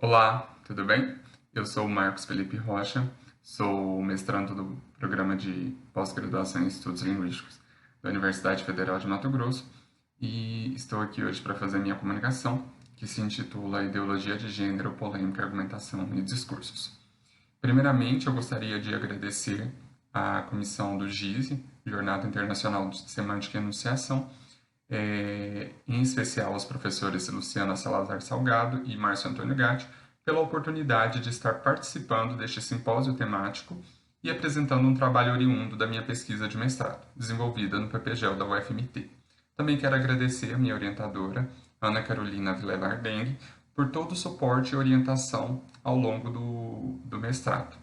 Olá, tudo bem? Eu sou o Marcos Felipe Rocha, sou mestrando do Programa de Pós-Graduação em Estudos Linguísticos da Universidade Federal de Mato Grosso e estou aqui hoje para fazer minha comunicação, que se intitula Ideologia de Gênero, Polêmica, Argumentação e Discursos. Primeiramente, eu gostaria de agradecer à comissão do GISE, Jornada Internacional de Semântica e Enunciação, em especial aos professores Luciana Salazar Salgado e Márcio Antônio Gatti, pela oportunidade de estar participando deste simpósio temático e apresentando um trabalho oriundo da minha pesquisa de mestrado, desenvolvida no PPGEL da UFMT. Também quero agradecer a minha orientadora, Ana Carolina Vilela Deng, por todo o suporte e orientação ao longo do mestrado.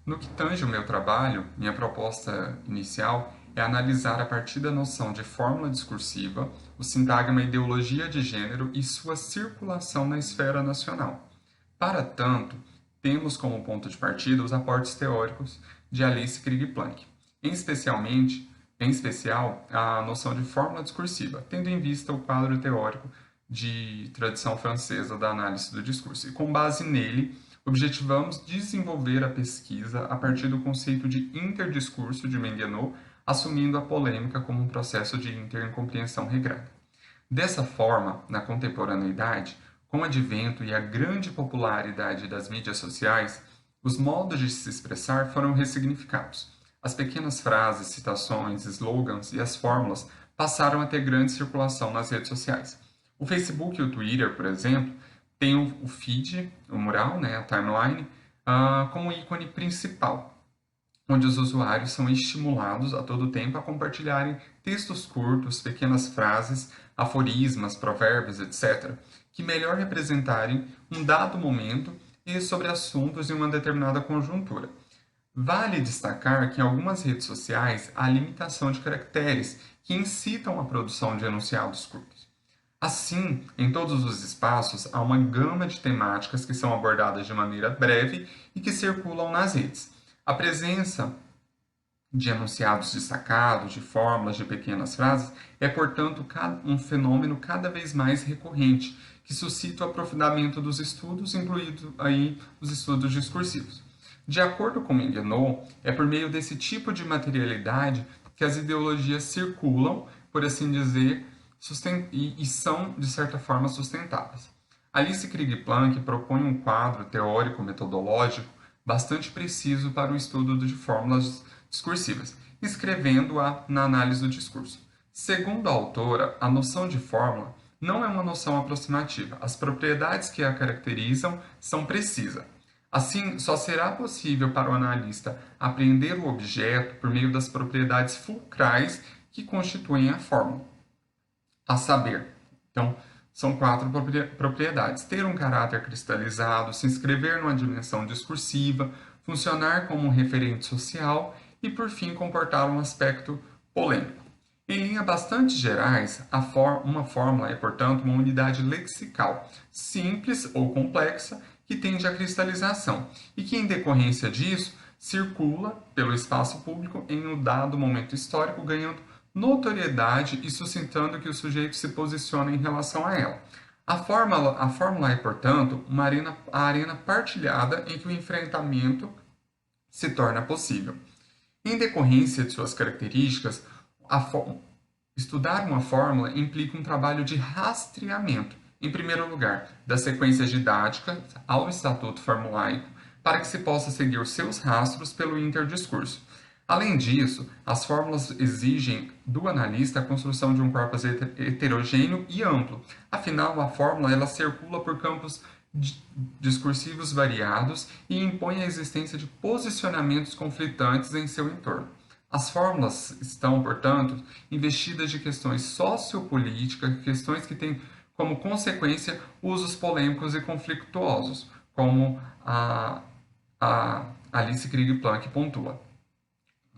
No que tange o meu trabalho, minha proposta inicial é analisar a partir da noção de fórmula discursiva o sintagma ideologia de gênero e sua circulação na esfera nacional. Para tanto, temos como ponto de partida os aportes teóricos de Alice Krieg-Planck, em especial a noção de fórmula discursiva, tendo em vista o quadro teórico de tradição francesa da análise do discurso. E com base nele, objetivamos desenvolver a pesquisa a partir do conceito de interdiscurso de Menguenot, assumindo a polêmica como um processo de incompreensão regrada. Dessa forma, na contemporaneidade, com o advento e a grande popularidade das mídias sociais, os modos de se expressar foram ressignificados. As pequenas frases, citações, slogans e as fórmulas passaram a ter grande circulação nas redes sociais. O Facebook e o Twitter, por exemplo, têm o feed, o mural, a timeline, como ícone principal, onde os usuários são estimulados a todo tempo a compartilharem textos curtos, pequenas frases, aforismas, provérbios, etc., que melhor representarem um dado momento e sobre assuntos em uma determinada conjuntura. Vale destacar que em algumas redes sociais há limitação de caracteres que incitam a produção de enunciados curtos. Assim, em todos os espaços, há uma gama de temáticas que são abordadas de maneira breve e que circulam nas redes. A presença de enunciados destacados, de fórmulas, de pequenas frases, é, portanto, um fenômeno cada vez mais recorrente, que suscita o aprofundamento dos estudos, incluindo aí os estudos discursivos. De acordo com Menguenot, é por meio desse tipo de materialidade que as ideologias circulam, por assim dizer, e são, de certa forma, sustentáveis. Alice Krieg-Planck propõe um quadro teórico-metodológico bastante preciso para o estudo de fórmulas discursivas, escrevendo-a na análise do discurso. Segundo a autora, a noção de fórmula não é uma noção aproximativa. As propriedades que a caracterizam são precisas. Assim, só será possível para o analista apreender o objeto por meio das propriedades fulcrais que constituem a fórmula. A saber, então, são 4 propriedades: ter um caráter cristalizado, se inscrever numa dimensão discursiva, funcionar como um referente social e, por fim, comportar um aspecto polêmico. Em linhas bastante gerais, uma fórmula é, portanto, uma unidade lexical, simples ou complexa, que tende à cristalização e que, em decorrência disso, circula pelo espaço público em um dado momento histórico, ganhando notoriedade e suscitando que o sujeito se posicione em relação a ela. A fórmula é, portanto, a arena partilhada em que o enfrentamento se torna possível. Em decorrência de suas características, estudar uma fórmula implica um trabalho de rastreamento, em primeiro lugar, das sequências didáticas ao estatuto formulaico, para que se possa seguir os seus rastros pelo interdiscurso. Além disso, as fórmulas exigem do analista a construção de um corpus heterogêneo e amplo. Afinal, a fórmula ela circula por campos discursivos variados e impõe a existência de posicionamentos conflitantes em seu entorno. As fórmulas estão, portanto, investidas de questões sociopolíticas, questões que têm como consequência usos polêmicos e conflituosos, como a Alice Krieg-Planck pontua.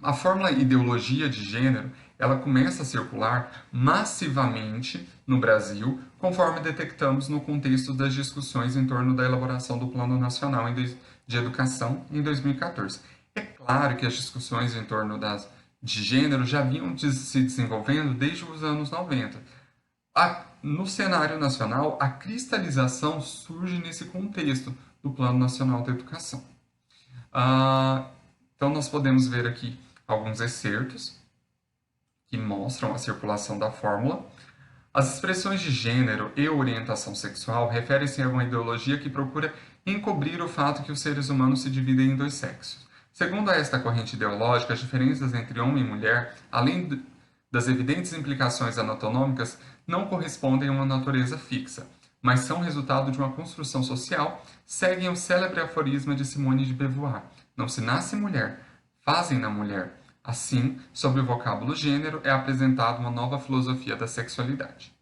A fórmula ideologia de gênero ela começa a circular massivamente no Brasil, conforme detectamos no contexto das discussões em torno da elaboração do Plano Nacional de Educação em 2014. É claro que as discussões em torno de gênero já vinham se desenvolvendo desde os anos 90. no cenário nacional, a cristalização surge nesse contexto do Plano Nacional da Educação. Então, nós podemos ver aqui alguns excertos que mostram a circulação da fórmula. As expressões de gênero e orientação sexual referem-se a uma ideologia que procura encobrir o fato que os seres humanos se dividem em dois sexos. Segundo esta corrente ideológica, as diferenças entre homem e mulher, além das evidentes implicações anatomômicas, não correspondem a uma natureza fixa, mas são resultado de uma construção social, seguem o célebre aforisma de Simone de Beauvoir: não se nasce mulher, fazem na mulher. Assim, sob o vocábulo gênero, é apresentada uma nova filosofia da sexualidade.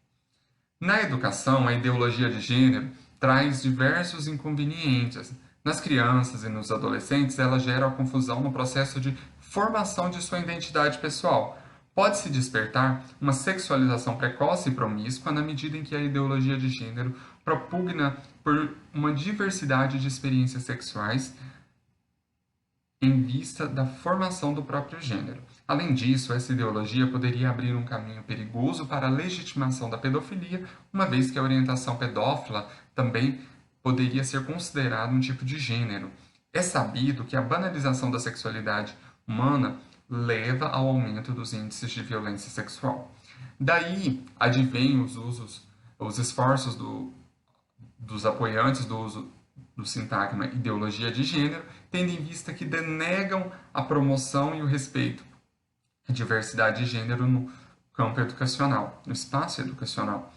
Na educação, a ideologia de gênero traz diversos inconvenientes. Nas crianças e nos adolescentes, ela gera a confusão no processo de formação de sua identidade pessoal. Pode-se despertar uma sexualização precoce e promíscua na medida em que a ideologia de gênero propugna por uma diversidade de experiências sexuais em vista da formação do próprio gênero. Além disso, essa ideologia poderia abrir um caminho perigoso para a legitimação da pedofilia, uma vez que a orientação pedófila também poderia ser considerada um tipo de gênero. É sabido que a banalização da sexualidade humana leva ao aumento dos índices de violência sexual. Daí advêm os esforços dos apoiantes do uso do sintagma ideologia de gênero, tendo em vista que denegam a promoção e o respeito à diversidade de gênero no campo educacional, no espaço educacional,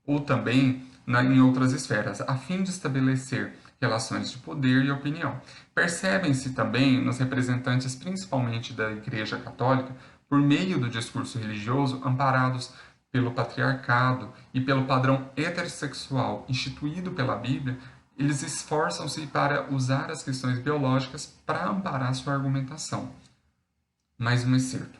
ou também em outras esferas, a fim de estabelecer relações de poder e opinião. Percebem-se também nos representantes, principalmente da Igreja Católica, por meio do discurso religioso, amparados pelo patriarcado e pelo padrão heterossexual instituído pela Bíblia, eles esforçam-se para usar as questões biológicas para amparar sua argumentação. Mais um excerto.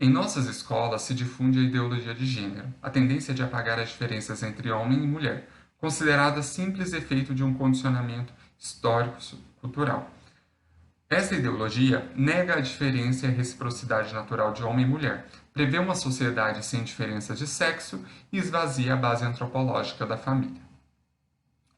Em nossas escolas se difunde a ideologia de gênero, a tendência de apagar as diferenças entre homem e mulher, considerada simples efeito de um condicionamento histórico-cultural. Essa ideologia nega a diferença e a reciprocidade natural de homem e mulher, prevê uma sociedade sem diferença de sexo e esvazia a base antropológica da família.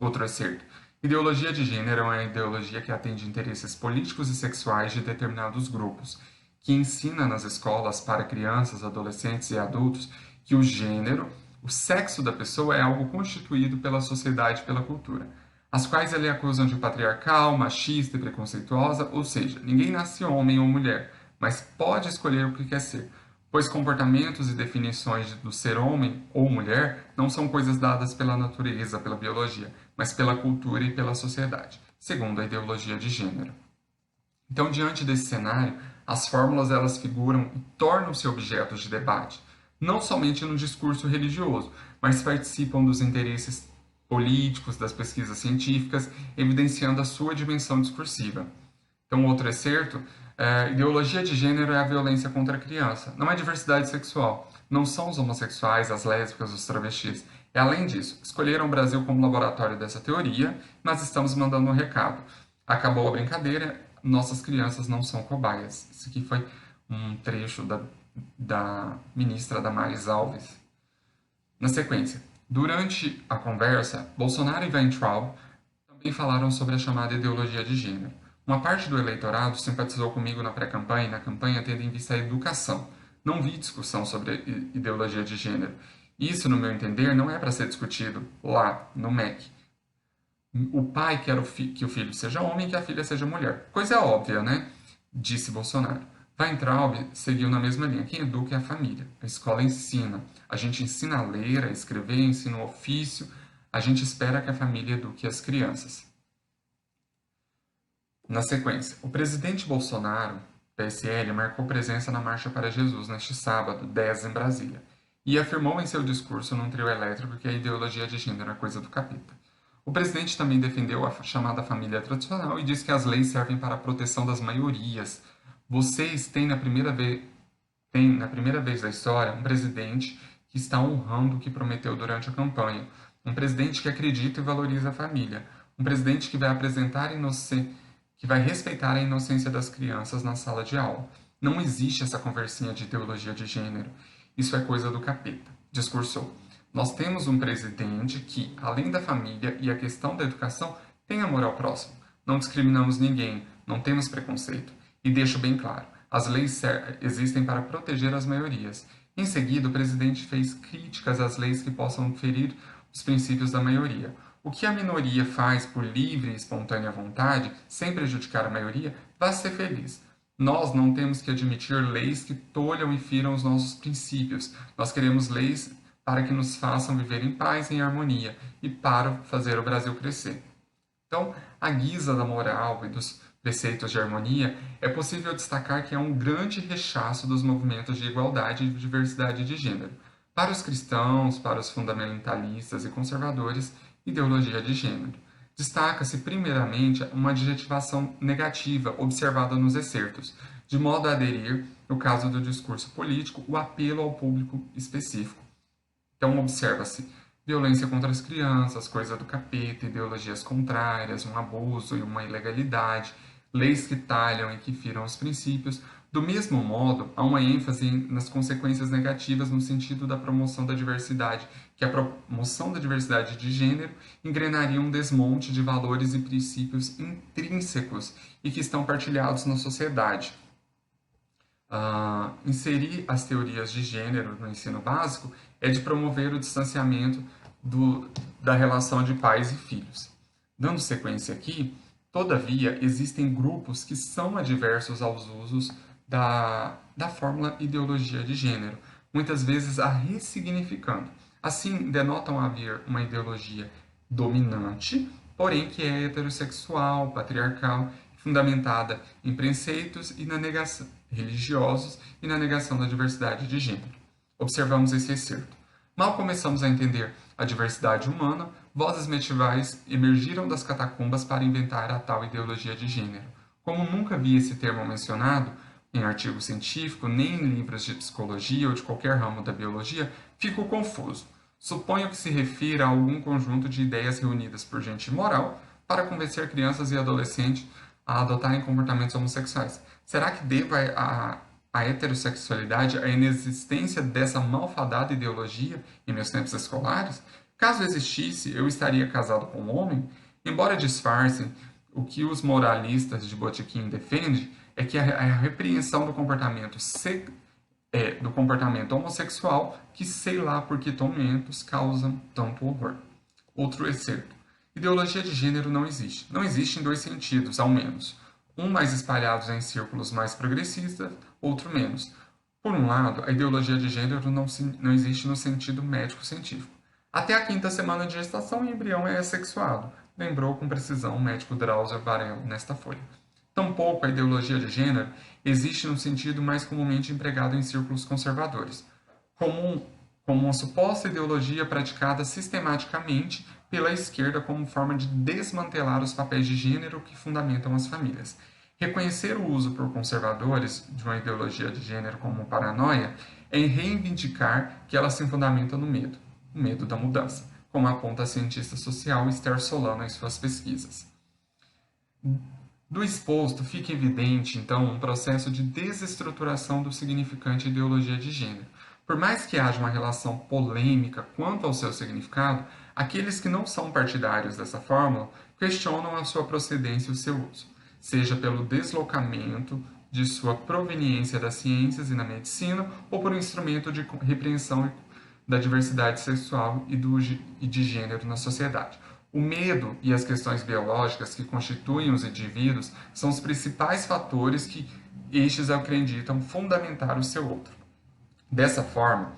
Outro excerto. Ideologia de gênero é uma ideologia que atende interesses políticos e sexuais de determinados grupos, que ensina nas escolas para crianças, adolescentes e adultos que o gênero, o sexo da pessoa, é algo constituído pela sociedade e pela cultura, as quais ele acusam de patriarcal, machista e preconceituosa, ou seja, ninguém nasce homem ou mulher, mas pode escolher o que quer ser, pois comportamentos e definições do ser homem ou mulher não são coisas dadas pela natureza, pela biologia, mas pela cultura e pela sociedade, segundo a ideologia de gênero. Então, diante desse cenário, as fórmulas elas figuram e tornam-se objetos de debate, não somente no discurso religioso, mas participam dos interesses políticos, das pesquisas científicas, evidenciando a sua dimensão discursiva. Então, outro excerto, ideologia de gênero é a violência contra a criança, não é diversidade sexual, não são os homossexuais, as lésbicas, os travestis. E, além disso, escolheram o Brasil como laboratório dessa teoria, mas estamos mandando um recado. Acabou a brincadeira, nossas crianças não são cobaias. Isso aqui foi um trecho da ministra Damares Alves. Na sequência, durante a conversa, Bolsonaro e Weintraub também falaram sobre a chamada ideologia de gênero. Uma parte do eleitorado simpatizou comigo na pré-campanha e na campanha tendo em vista a educação. Não vi discussão sobre ideologia de gênero. Isso, no meu entender, não é para ser discutido lá, no MEC. O pai quer que o filho seja homem e que a filha seja mulher. Coisa óbvia, né? Disse Bolsonaro. Weintraub seguiu na mesma linha. Quem educa é a família. A escola ensina. A gente ensina a ler, a escrever, ensina o ofício. A gente espera que a família eduque as crianças. Na sequência, o presidente Bolsonaro, PSL, marcou presença na Marcha para Jesus neste sábado, 10, em Brasília, e afirmou em seu discurso num trio elétrico que a ideologia de gênero é coisa do capeta. O presidente também defendeu a chamada família tradicional e disse que as leis servem para a proteção das maiorias. Vocês têm, na primeira vez da história, um presidente que está honrando o que prometeu durante a campanha, um presidente que acredita e valoriza a família, um presidente que vai respeitar a inocência das crianças na sala de aula. Não existe essa conversinha de ideologia de gênero. Isso é coisa do capeta, discursou. Nós temos um presidente que, além da família e a questão da educação, tem amor ao próximo. Não discriminamos ninguém, não temos preconceito. E deixo bem claro, as leis existem para proteger as maiorias. Em seguida, o presidente fez críticas às leis que possam ferir os princípios da maioria. O que a minoria faz por livre e espontânea vontade, sem prejudicar a maioria, vai ser feliz. Nós não temos que admitir leis que tolham e firam os nossos princípios. Nós queremos leis para que nos façam viver em paz e em harmonia e para fazer o Brasil crescer. Então, à guisa da moral e dos preceitos de harmonia, é possível destacar que há um grande rechaço dos movimentos de igualdade e diversidade de gênero. Para os cristãos, para os fundamentalistas e conservadores, ideologia de gênero. Destaca-se, primeiramente, uma adjetivação negativa observada nos excertos, de modo a aderir, no caso do discurso político, o apelo ao público específico. Então, observa-se violência contra as crianças, coisa do capeta, ideologias contrárias, um abuso e uma ilegalidade, leis que talham e que firam os princípios. Do mesmo modo, há uma ênfase nas consequências negativas no sentido da promoção da diversidade, que a promoção da diversidade de gênero engrenaria um desmonte de valores e princípios intrínsecos e que estão partilhados na sociedade. Inserir as teorias de gênero no ensino básico é de promover o distanciamento da relação de pais e filhos. Dando sequência aqui, todavia, existem grupos que são adversos aos usos da fórmula ideologia de gênero, muitas vezes a ressignificando. Assim, denotam haver uma ideologia dominante, porém que é heterossexual, patriarcal, fundamentada em preceitos e na negação religiosos e na negação da diversidade de gênero. Observamos esse excerto. Mal começamos a entender a diversidade humana, vozes medievais emergiram das catacumbas para inventar a tal ideologia de gênero. Como nunca vi esse termo mencionado em artigo científico, nem em livros de psicologia ou de qualquer ramo da biologia, fico confuso. Suponho que se refira a algum conjunto de ideias reunidas por gente imoral para convencer crianças e adolescentes a adotarem comportamentos homossexuais. Será que devo a heterossexualidade a inexistência dessa malfadada ideologia em meus tempos escolares? Caso existisse, eu estaria casado com um homem? Embora disfarcem, o que os moralistas de Botequim defendem é que a repreensão do comportamento homossexual que sei lá por que tormentos causam tanto horror. Outro excerto. Ideologia de gênero não existe. Não existe em dois sentidos, ao menos. Um mais espalhado em círculos mais progressistas, outro menos. Por um lado, a ideologia de gênero não existe no sentido médico-científico. Até a 5ª semana de gestação, o embrião é assexuado, lembrou com precisão o médico Drauzio Varela nesta folha. Tampouco a ideologia de gênero existe no sentido mais comumente empregado em círculos conservadores, como uma suposta ideologia praticada sistematicamente pela esquerda como forma de desmantelar os papéis de gênero que fundamentam as famílias. Reconhecer o uso por conservadores de uma ideologia de gênero como paranoia é reivindicar que ela se fundamenta no medo, o medo da mudança, como aponta a cientista social Esther Solano em suas pesquisas. Do exposto, fica evidente, então, um processo de desestruturação do significante ideologia de gênero. Por mais que haja uma relação polêmica quanto ao seu significado, aqueles que não são partidários dessa fórmula questionam a sua procedência e o seu uso, seja pelo deslocamento de sua proveniência das ciências e na medicina ou por um instrumento de repreensão da diversidade sexual e de gênero na sociedade. O medo e as questões biológicas que constituem os indivíduos são os principais fatores que estes acreditam fundamentar o seu outro. Dessa forma,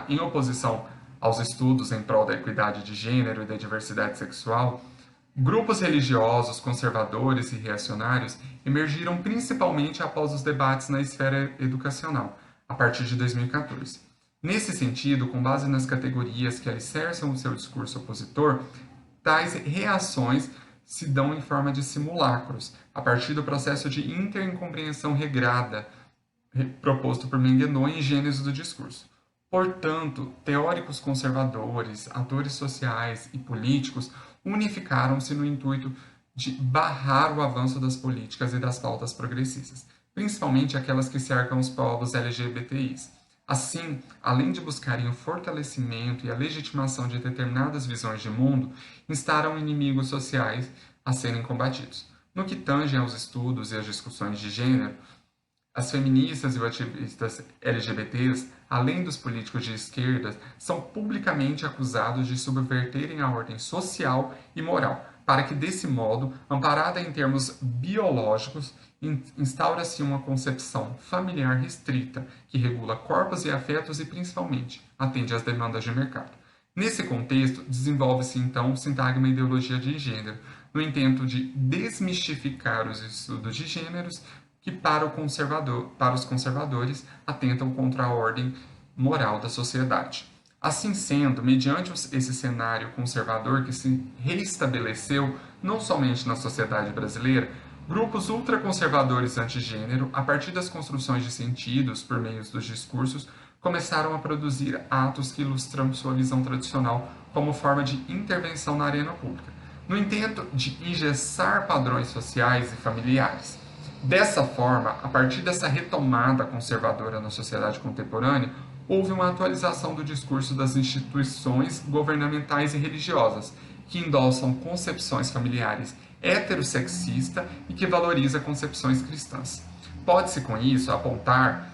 em oposição aos estudos em prol da equidade de gênero e da diversidade sexual, grupos religiosos, conservadores e reacionários emergiram principalmente após os debates na esfera educacional, a partir de 2014. Nesse sentido, com base nas categorias que alicerçam o seu discurso opositor, tais reações se dão em forma de simulacros, a partir do processo de intercompreensão regrada proposto por Menguenot em Gênesis do Discurso. Portanto, teóricos conservadores, atores sociais e políticos unificaram-se no intuito de barrar o avanço das políticas e das pautas progressistas, principalmente aquelas que cercam os povos LGBTIs. Assim, além de buscarem o fortalecimento e a legitimação de determinadas visões de mundo, instaram inimigos sociais a serem combatidos. No que tange aos estudos e às discussões de gênero, as feministas e os ativistas LGBTs, além dos políticos de esquerda, são publicamente acusados de subverterem a ordem social e moral, para que, desse modo, amparada em termos biológicos, instaura-se uma concepção familiar restrita, que regula corpos e afetos e, principalmente, atende às demandas de mercado. Nesse contexto, desenvolve-se então o sintagma ideologia de gênero, no intento de desmistificar os estudos de gêneros que para os conservadores atentam contra a ordem moral da sociedade. Assim sendo, mediante esse cenário conservador que se reestabeleceu não somente na sociedade brasileira, grupos ultraconservadores antigênero, a partir das construções de sentidos por meio dos discursos, começaram a produzir atos que ilustram sua visão tradicional como forma de intervenção na arena pública, no intento de engessar padrões sociais e familiares. Dessa forma, a partir dessa retomada conservadora na sociedade contemporânea, houve uma atualização do discurso das instituições governamentais e religiosas, que endossam concepções familiares heterossexistas e que valoriza concepções cristãs. Pode-se, com isso, apontar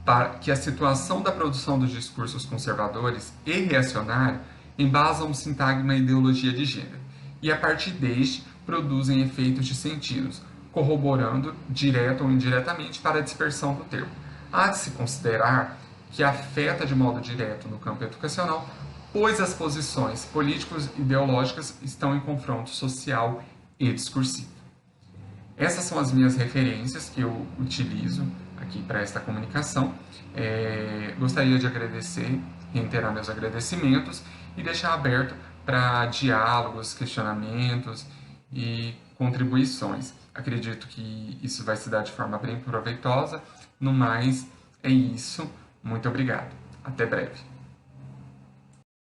para que a situação da produção dos discursos conservadores e reacionários embasam um sintagma e ideologia de gênero, e a partir deste produzem efeitos de sentidos, corroborando, direta ou indiretamente, para a dispersão do termo. Há de se considerar que afeta de modo direto no campo educacional, pois as posições políticos ideológicas estão em confronto social e discursivo. Essas são as minhas referências que eu utilizo aqui para esta comunicação. Gostaria de agradecer, reiterar meus agradecimentos e deixar aberto para diálogos, questionamentos e contribuições. Acredito que isso vai se dar de forma bem proveitosa. No mais, é isso. Muito obrigado. Até breve.